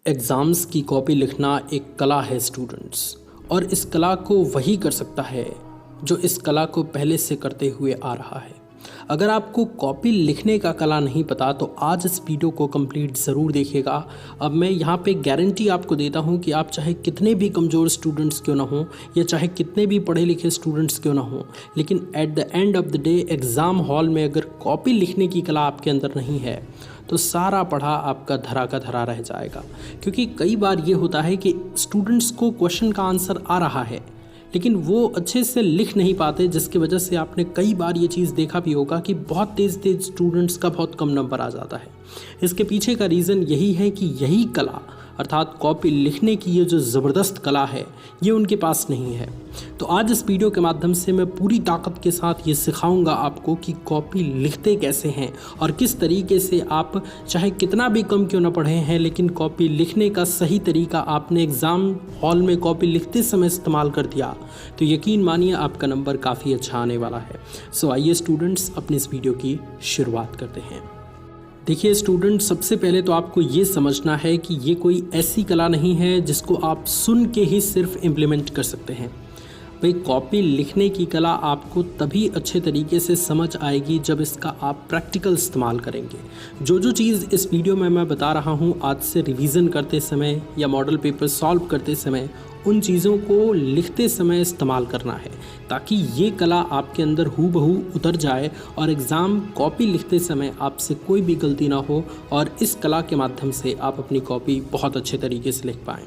Exams की copy लिखना एक कला है स्टूडेंट्स, और इस कला को वही कर सकता है जो इस कला को पहले से करते हुए आ रहा है। अगर आपको कॉपी लिखने का कला नहीं पता तो आज इस वीडियो को कंप्लीट ज़रूर देखिएगा। अब मैं यहाँ पे गारंटी आपको देता हूँ कि आप चाहे कितने भी कमज़ोर स्टूडेंट्स क्यों ना हो या चाहे कितने भी पढ़े लिखे स्टूडेंट्स क्यों ना हो, लेकिन at the end of the day exam hall में अगर कॉपी लिखने की कला आपके अंदर नहीं है तो सारा पढ़ा आपका धरा का धरा रह जाएगा। क्योंकि कई बार ये होता है कि स्टूडेंट्स को क्वेश्चन का आंसर आ रहा है लेकिन वो अच्छे से लिख नहीं पाते, जिसकी वजह से आपने कई बार ये चीज़ देखा भी होगा कि बहुत तेज़ स्टूडेंट्स का बहुत कम नंबर आ जाता है। इसके पीछे का रीज़न यही है कि यही कला अर्थात कॉपी लिखने की ये जो ज़बरदस्त कला है ये उनके पास नहीं है। तो आज इस वीडियो के माध्यम से मैं पूरी ताकत के साथ ये सिखाऊंगा आपको कि कॉपी लिखते कैसे हैं और किस तरीके से आप चाहे कितना भी कम क्यों ना पढ़े हैं लेकिन कॉपी लिखने का सही तरीका आपने एग्ज़ाम हॉल में कॉपी लिखते समय इस्तेमाल कर दिया तो यकीन मानिए आपका नंबर काफ़ी अच्छा आने वाला है। सो आइए स्टूडेंट्स अपनी इस वीडियो की शुरुआत करते हैं। देखिए स्टूडेंट, सबसे पहले तो आपको ये समझना है कि ये कोई ऐसी कला नहीं है जिसको आप सुन के ही सिर्फ इम्प्लीमेंट कर सकते हैं। भाई, कॉपी लिखने की कला आपको तभी अच्छे तरीके से समझ आएगी जब इसका आप प्रैक्टिकल इस्तेमाल करेंगे। जो चीज़ इस वीडियो में मैं बता रहा हूँ आज से रिवीजन करते समय या मॉडल पेपर सॉल्व करते समय उन चीज़ों को लिखते समय इस्तेमाल करना है ताकि ये कला आपके अंदर हूबहू उतर जाए और एग्ज़ाम कॉपी लिखते समय आपसे कोई भी गलती ना हो और इस कला के माध्यम से आप अपनी कॉपी बहुत अच्छे तरीके से लिख पाएँ।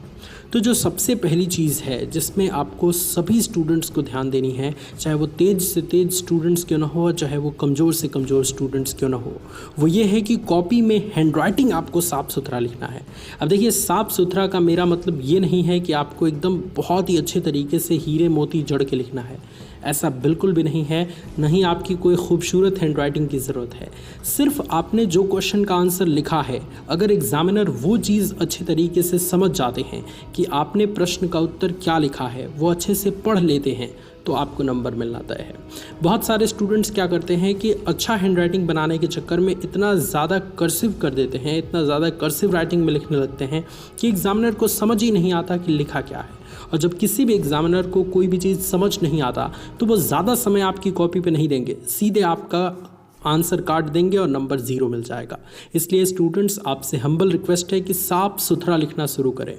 तो जो सबसे पहली चीज़ है जिसमें आपको सभी स्टूडेंट्स को ध्यान देनी है, चाहे वो तेज़ से तेज़ स्टूडेंट्स क्यों ना हो चाहे वो कमज़ोर से कमज़ोर स्टूडेंट्स क्यों ना हो, वो ये है कि कॉपी में हैंडराइटिंग आपको साफ़ सुथरा लिखना है। अब देखिए, साफ़ सुथरा का मेरा मतलब ये नहीं है कि आपको एकदम बहुत ही अच्छे तरीके से हीरे मोती जड़ के लिखना है, ऐसा बिल्कुल भी नहीं है। नहीं आपकी कोई खूबसूरत हैंडराइटिंग की ज़रूरत है। सिर्फ आपने जो क्वेश्चन का आंसर लिखा है, अगर एग्जामिनर वो चीज़ अच्छे तरीके से समझ जाते हैं कि आपने प्रश्न का उत्तर क्या लिखा है, वो अच्छे से पढ़ लेते हैं तो आपको नंबर मिलना तय है। बहुत सारे स्टूडेंट्स क्या करते हैं कि अच्छा हैंडराइटिंग बनाने के चक्कर में इतना ज़्यादा कर्सिव कर देते हैं, इतना ज़्यादा कर्सिव राइटिंग में लिखने लगते हैं कि एग्जामिनर को समझ ही नहीं आता कि लिखा क्या है। और जब किसी भी एग्जामिनर को कोई भी चीज़ समझ नहीं आता तो वो ज़्यादा समय आपकी कॉपी पे नहीं देंगे, सीधे आपका आंसर काट देंगे और नंबर 0 मिल जाएगा। इसलिए स्टूडेंट्स, आपसे हम्बल रिक्वेस्ट है कि साफ सुथरा लिखना शुरू करें।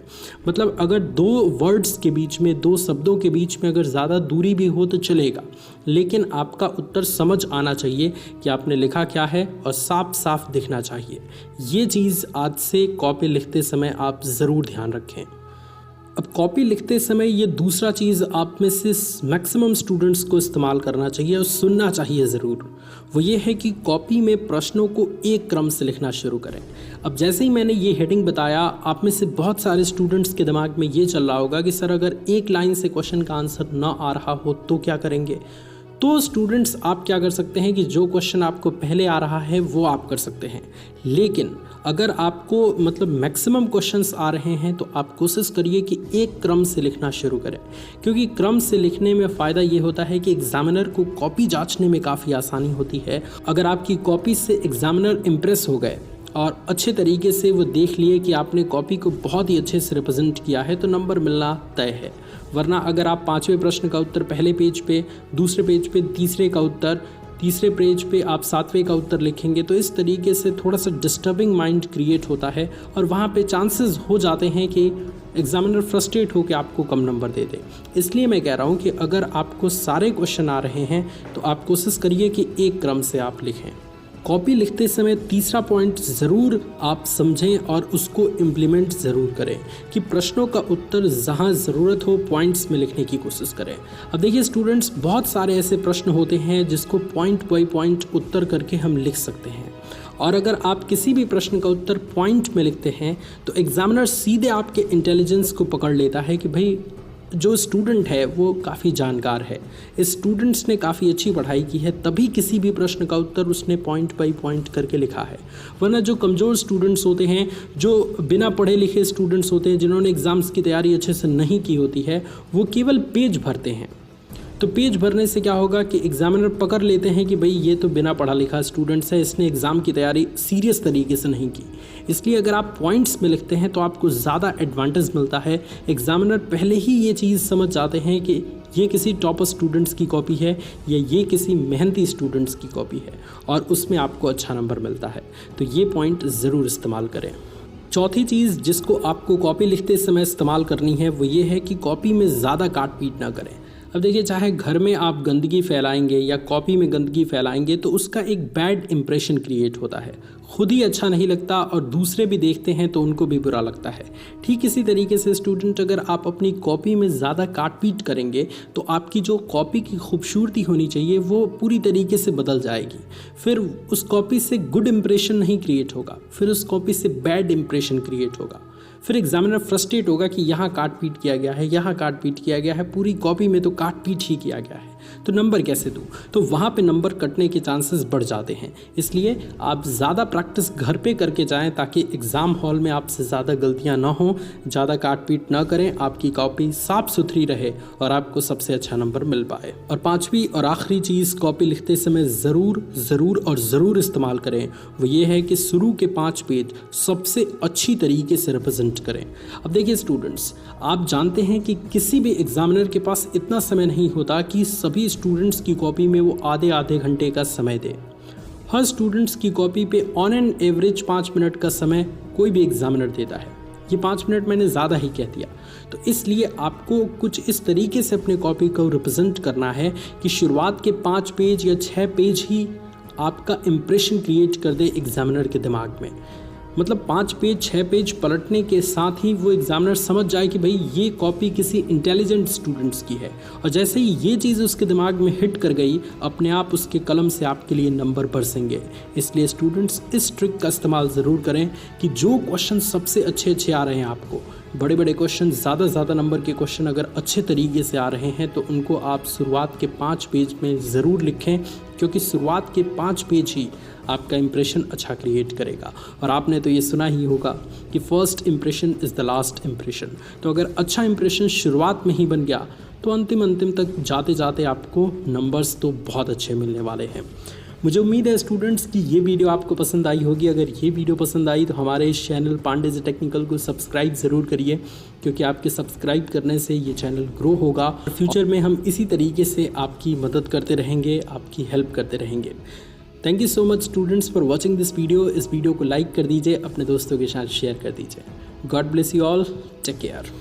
मतलब अगर दो वर्ड्स के बीच में, दो शब्दों के बीच में अगर ज़्यादा दूरी भी हो तो चलेगा, लेकिन आपका उत्तर समझ आना चाहिए कि आपने लिखा क्या है और साफ साफ दिखना चाहिए। ये चीज़ आज से कॉपी लिखते समय आप ज़रूर ध्यान रखें। अब कॉपी लिखते समय ये दूसरा चीज़ आप में से मैक्सिमम स्टूडेंट्स को इस्तेमाल करना चाहिए और सुनना चाहिए ज़रूर, वो ये है कि कॉपी में प्रश्नों को एक क्रम से लिखना शुरू करें। अब जैसे ही मैंने ये हेडिंग बताया, आप में से बहुत सारे स्टूडेंट्स के दिमाग में ये चल रहा होगा कि सर अगर एक लाइन से क्वेश्चन का आंसर ना आ रहा हो तो क्या करेंगे। तो स्टूडेंट्स, आप क्या कर सकते हैं कि जो क्वेश्चन आपको पहले आ रहा है वो आप कर सकते हैं, लेकिन अगर आपको मतलब मैक्सिमम क्वेश्चंस आ रहे हैं तो आप कोशिश करिए कि एक क्रम से लिखना शुरू करें। क्योंकि क्रम से लिखने में फ़ायदा ये होता है कि एग्जामिनर को कॉपी जांचने में काफ़ी आसानी होती है। अगर आपकी कॉपी से एग्जामिनर इम्प्रेस हो गए और अच्छे तरीके से वो देख लिए कि आपने कॉपी को बहुत ही अच्छे से रिप्रेजेंट किया है तो नंबर मिलना तय है। वरना अगर आप 5वें प्रश्न का उत्तर पहले पेज पे, दूसरे पेज पे तीसरे का उत्तर, तीसरे पेज पे आप 7वें का उत्तर लिखेंगे तो इस तरीके से थोड़ा सा डिस्टर्बिंग माइंड क्रिएट होता है और वहाँ पे चांसेस हो जाते हैं कि एग्जामिनर फ्रस्ट्रेट हो के आपको कम नंबर दे दे। इसलिए मैं कह रहा हूँ कि अगर आपको सारे क्वेश्चन आ रहे हैं तो आप कोशिश करिए कि एक क्रम से आप लिखें। कॉपी लिखते समय तीसरा पॉइंट ज़रूर आप समझें और उसको इम्प्लीमेंट ज़रूर करें कि प्रश्नों का उत्तर जहां ज़रूरत हो पॉइंट्स में लिखने की कोशिश करें। अब देखिए स्टूडेंट्स, बहुत सारे ऐसे प्रश्न होते हैं जिसको पॉइंट बाय पॉइंट उत्तर करके हम लिख सकते हैं, और अगर आप किसी भी प्रश्न का उत्तर पॉइंट में लिखते हैं तो एग्जामिनर सीधे आपके इंटेलिजेंस को पकड़ लेता है कि भाई जो स्टूडेंट है वो काफ़ी जानकार है, इस स्टूडेंट्स ने काफ़ी अच्छी पढ़ाई की है, तभी किसी भी प्रश्न का उत्तर उसने पॉइंट बाय पॉइंट करके लिखा है। वरना जो कमज़ोर स्टूडेंट्स होते हैं, जो बिना पढ़े लिखे स्टूडेंट्स होते हैं, जिन्होंने एग्ज़ाम्स की तैयारी अच्छे से नहीं की होती है, वो केवल पेज भरते हैं। तो पेज भरने से क्या होगा कि एग्जामिनर पकड़ लेते हैं कि भाई ये तो बिना पढ़ा लिखा स्टूडेंट्स है, इसने एग्ज़ाम की तैयारी सीरियस तरीके से नहीं की। इसलिए अगर आप पॉइंट्स में लिखते हैं तो आपको ज़्यादा एडवांटेज मिलता है। एग्जामिनर पहले ही ये चीज़ समझ जाते हैं कि ये किसी टॉपर स्टूडेंट्स की कॉपी है या ये किसी मेहनती स्टूडेंट्स की कॉपी है, और उसमें आपको अच्छा नंबर मिलता है। तो ये पॉइंट ज़रूर इस्तेमाल करें। चौथी चीज़ जिसको आपको कॉपी लिखते समय इस्तेमाल करनी है वो ये है कि कॉपी में ज़्यादा काट पीट ना करें। अब देखिए, चाहे घर में आप गंदगी फैलाएंगे या कॉपी में गंदगी फैलाएंगे तो उसका एक बैड इंप्रेशन क्रिएट होता है, खुद ही अच्छा नहीं लगता और दूसरे भी देखते हैं तो उनको भी बुरा लगता है। ठीक इसी तरीके से स्टूडेंट, अगर आप अपनी कॉपी में ज़्यादा काट पीट करेंगे तो आपकी जो कॉपी की खूबसूरती होनी चाहिए वो पूरी तरीके से बदल जाएगी। फिर उस कॉपी से गुड इंप्रेशन नहीं क्रिएट होगा, फिर उस कॉपी से बैड इंप्रेशन क्रिएट होगा। फिर एग्जामिनर फ्रस्ट्रेट होगा कि यहाँ काट पीट किया गया है, यहाँ काट पीट किया गया है, पूरी कॉपी में तो काट पीट ही किया गया है, तो नंबर कैसे दूँ। तो वहाँ पे नंबर कटने के चांसेस बढ़ जाते हैं। इसलिए आप ज़्यादा प्रैक्टिस घर पे करके जाएं ताकि एग्ज़ाम हॉल में आपसे ज़्यादा गलतियाँ ना हों, ज़्यादा काट पीट ना करें, आपकी कॉपी साफ़ सुथरी रहे और आपको सबसे अच्छा नंबर मिल पाए। और पाँचवीं और आखिरी चीज़ कॉपी लिखते समय ज़रूर इस्तेमाल करें वो ये है कि शुरू के 5 पेज सबसे अच्छी तरीके से रिप्रेजेंट करें। अब देखिए स्टूडेंट्स, आप जानते हैं कि किसी भी एग्जामिनर के पास इतना समय नहीं होता कि सभी स्टूडेंट्स की कॉपी में वो आधे घंटे का समय दे। हर स्टूडेंट्स की कॉपी पे ऑन एन एवरेज 5 मिनट का समय कोई भी एग्जामिनर देता है। ये 5 मिनट मैंने ज़्यादा ही कह दिया। तो इसलिए आपको कुछ इस तरीके से अपने कॉपी को रिप्रेजेंट करना है कि शुरुआत के 5 पेज या 6 पेज ही आपका इम्प्रेशन क्रिएट कर दे एग्जामिनर के दिमाग में। मतलब 5 पेज 6 पेज पलटने के साथ ही वो एग्जामिनर समझ जाए कि भाई ये कॉपी किसी इंटेलिजेंट स्टूडेंट्स की है, और जैसे ही ये चीज़ उसके दिमाग में हिट कर गई, अपने आप उसके कलम से आपके लिए नंबर बरसेंगे। इसलिए स्टूडेंट्स इस ट्रिक का इस्तेमाल ज़रूर करें कि जो क्वेश्चन सबसे अच्छे आ रहे हैं, आपको बड़े क्वेश्चन, ज़्यादा नंबर के क्वेश्चन अगर अच्छे तरीके से आ रहे हैं तो उनको आप शुरुआत के 5 पेज में ज़रूर लिखें, क्योंकि शुरुआत के 5 पेज ही आपका इंप्रेशन अच्छा क्रिएट करेगा। और आपने तो ये सुना ही होगा कि first impression is the last impression. तो अगर अच्छा इंप्रेशन शुरुआत में ही बन गया तो अंतिम तक जाते आपको नंबर्स तो बहुत अच्छे मिलने वाले हैं। मुझे उम्मीद है स्टूडेंट्स कि ये वीडियो आपको पसंद आई होगी। अगर ये वीडियो पसंद आई तो हमारे इस चैनल पांडे जी टेक्निकल को सब्सक्राइब ज़रूर करिए, क्योंकि आपके सब्सक्राइब करने से ये चैनल ग्रो होगा। फ्यूचर में हम इसी तरीके से आपकी मदद करते रहेंगे, आपकी हेल्प करते रहेंगे। Thank you so much students for watching this video. इस वीडियो को लाइक कर दीजिए, अपने दोस्तों के साथ शेयर कर दीजिए। God bless you all, take care.